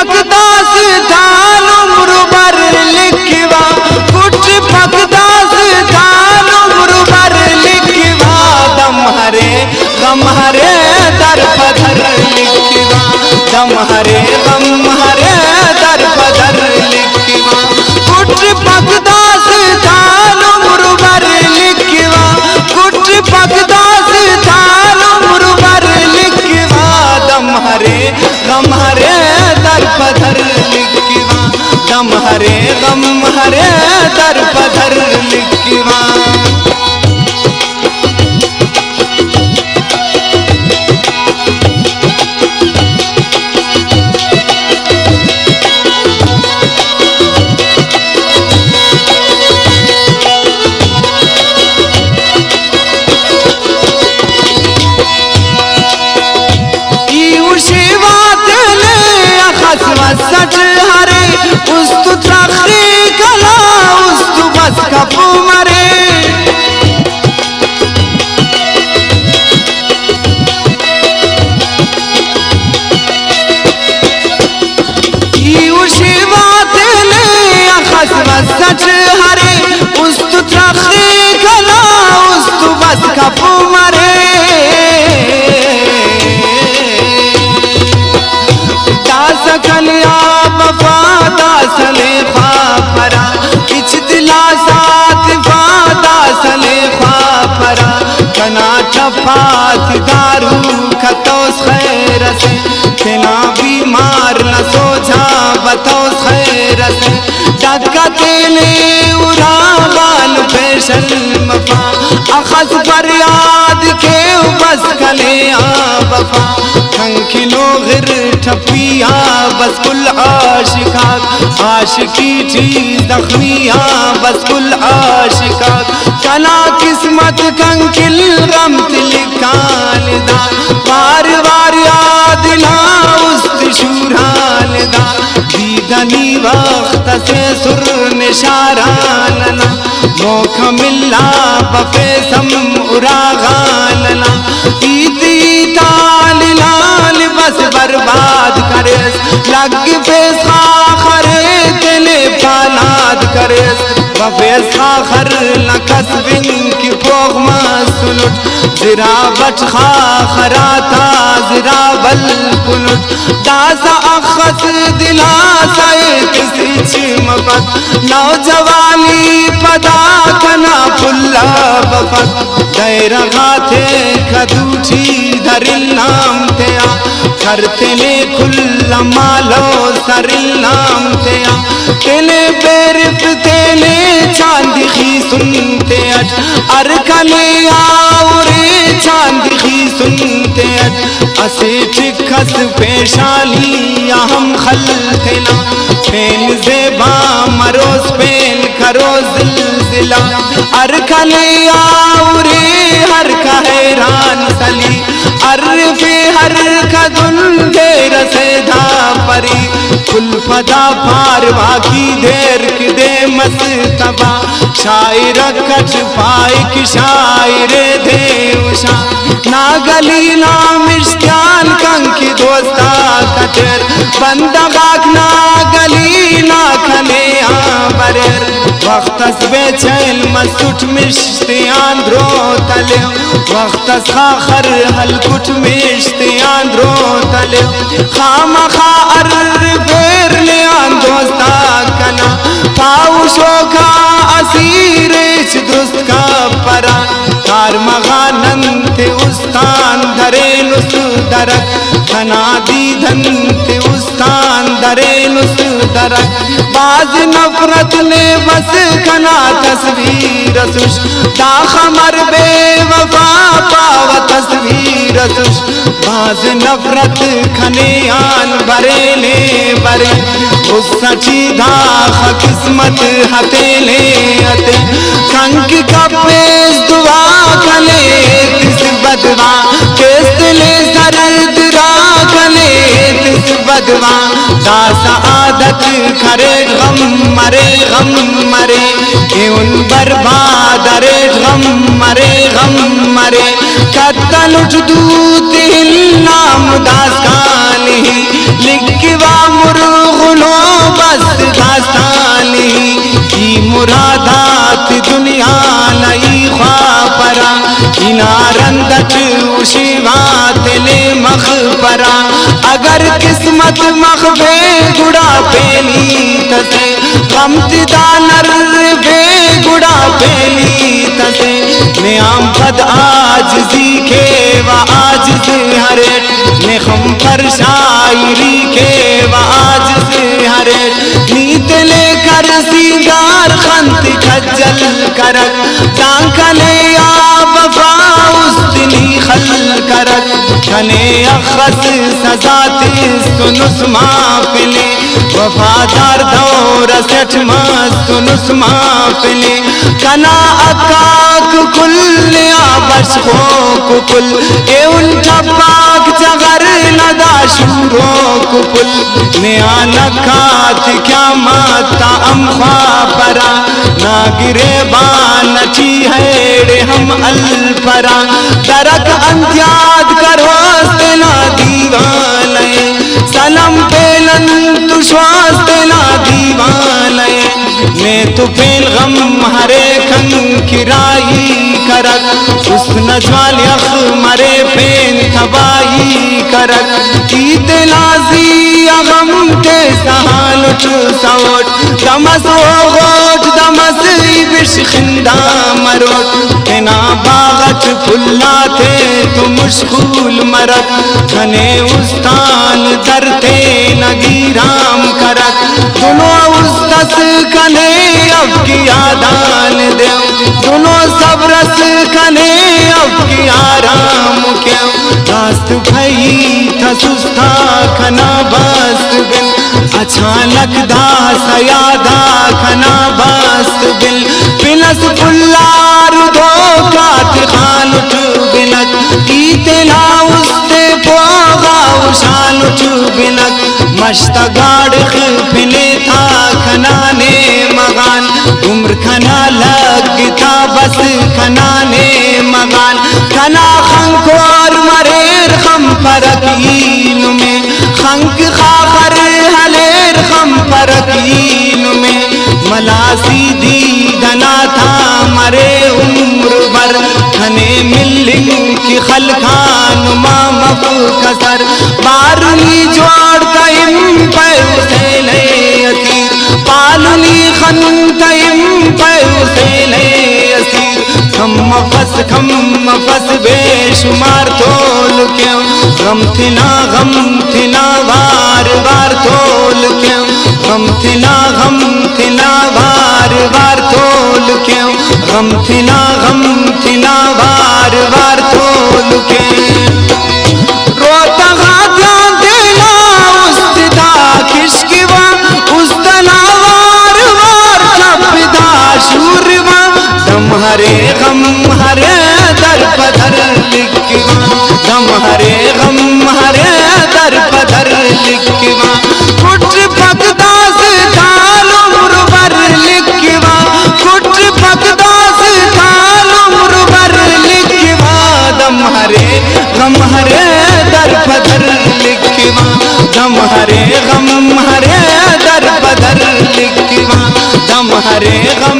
पकदास थान उम्र भर लिखवा, कुछ पकदास थान उम्र भर लिखवा, दम हरे दर पधर लिखवा, दम हरे दर पधर लिखवा, कुछ पकदास थान उम्र भर लिखवा, कुछ पकदास थान उम्र भर लिखवा, दम हरे दर पधर लिखवा, दम हरे दर पधर लिखवा। सच हरे उस्तु त्रखरी कला उस्तु बस कपू मरे, सच हरे उस्तु त्रखरी कला उस्तु बस कपू मरे, कलिया वफा दासले ख्वापरा, इच दिलासात दासले ख्वापरा, कना चफात दारू खतोस खैर से, तेना बीमार न सोझा बतोस खैर से, डका तेले उरावान पेशन मफा, अखस फरियाद के बस कलिया वफा, खंखिलो गिर ठपिया बस कुल आशिका, आशिकी थी जख्मिया बस कुल आशिका, कना किस्मत कंकिल गम लिखा लिदा, बार बार याद ला उस्त शूरा लिदा, दीदनी वक्त से सुर निशारा लना, मौका मिला बफे सम उरागा लना, ईदी ताल लाल बस बर्बाद करे, लग फेसा खरे तेले पानाद करे, बफेसा खर लकस बिन की पोग मासुलुट, जिरा बच खा खराता जिरा बल पुलुट, दासा अखस दिलासा किसी चिमपत, नौजवानी पदा कना पुल्ला बफत, दैर गाथे खदूठी धरिल नाम तेया, करतेले खुल्ला मालो सरिल नाम तेया, तेले बेरिफ तेले चांदी खी सुनते अज, अरकले आवरे चांदी खी सुनते अज, असे चिखस पेशाली हम खल थेला, पेन जेबा मरोज पेन करो जिलजिला, अरकले आवरे हर का हैरान सली, अर्फे हर का दुल्हे रसेदा परी, कुल फदा पारवा की देर की दे मस्तबा, शायर कच पाए की शायर दे उषा, ना गली ना मिश्त्यान कंकी दोस्ता कचर, बंदा गाक ना गली ना खने आबरेर, वक्तस बेचैल मसुट मिश्तियान द्रो तले, वक्तस खाखर हलकुट मिश्तियान द्रो तले, खामा खा अर्फेर ले आन दोस्ता कना, पाउशो का असीर दुस्त का परा, कार मगानंते उस्तान धरे नुस दरक, खना दीधन ते उस्तान दरे नुस दरक, बाज नफरत ने बस खना तस्वीर सुश, दा खमर बेवफा पाव तस्वीर सुश, बाज नफरत खने आन बरेले बरे, उस सची दाख किस्मत हतेले हते, कंक का पेश दुआ कले तिस बदवा, केसले सरद रा कले तिस बदवा, दासा आदत करे गम मरे के उन बर्बाद रे गम मरे, कत्तल दूत नाम दास काली लिखवा मुरू परा अगर किस्मत मखबे गुड़ा पेली तसे गम दानर बे गुड़ा पेली तसे नियाम पद आज सीखे व आज से हरेट ने हम पर शायरी के व आज से हरेट नीत लेकर सिंगार खंत खज्जल करक तांकने या वफा उस दिनी खल करक खने अखस सजाते सुनुस माफिले वफादार दौर सेठ मस्तुनुस माफिले कना अकाक कुल आबश हो कुकुल ए उनका पाक जगर नदा शूरो कुकुल नया नखात क्या माता अम्फा परा ना गिरे बान ची है हम अलपरा दरक अंत्याद करो ना दीवाने सनम पेलन तु श्वास ना दीवाने मैं तो पेल गम हरे खन किराई करक उस नजवाल यख मरे पेन तबाही करक ईद नाजी अगम के सहालुट सवट दमस ओ गोट दमस बिश खिंदा मरोट ना बागत फुल्ला थे तो मुश्कुल मरक खने उस्तान दरते नगीराम करक दोनों उस्तस कने अब की आदान दे दोनों सब रस कने अब की आराम क्यों रास्त भई था सुस्ता खना बस्त बिल अचानक दा सयादा खना बस्त बिल पिनस पुल्लार दो कात खान उठ बिनक इतना उस्ते पोगा उशान उठ बिनक मस्त गाड़ फिले था खनाने मगान उम्र खना लगता बस खनाने मगान खना खंकोर मरेर खम परकीन में खंक खाकर हलेर खम परकीन में मलासी दी दना था मरे उम्र भर खने मिलिंग की खलखान मामफ कसर बारुनी जोड़ तइम पैसे ले असीर पालुनी खन तइम पैसे ले असीर खम फस बेशुमार तोल क्यों गम थिना वार वार तोल क्यों गम थिना वार वार तोल क्यों गम थिना वार वार तोल क्यों रोता गाता देना उस्ता खिशकिवा उस्तना वार वार छपदा शूरवा दम हरे गम हरे दर पधर लिखवा दम हरे गम हरे दर पधर लिखवा कुट भगदास थाल उम्र भर लिखवा कुट भगदास थाल उम्र भर लिखवा दम हरे गम हरे दर पधर लिखवा दम हरे गम हरे दर पधर लिखवा दम हरे गम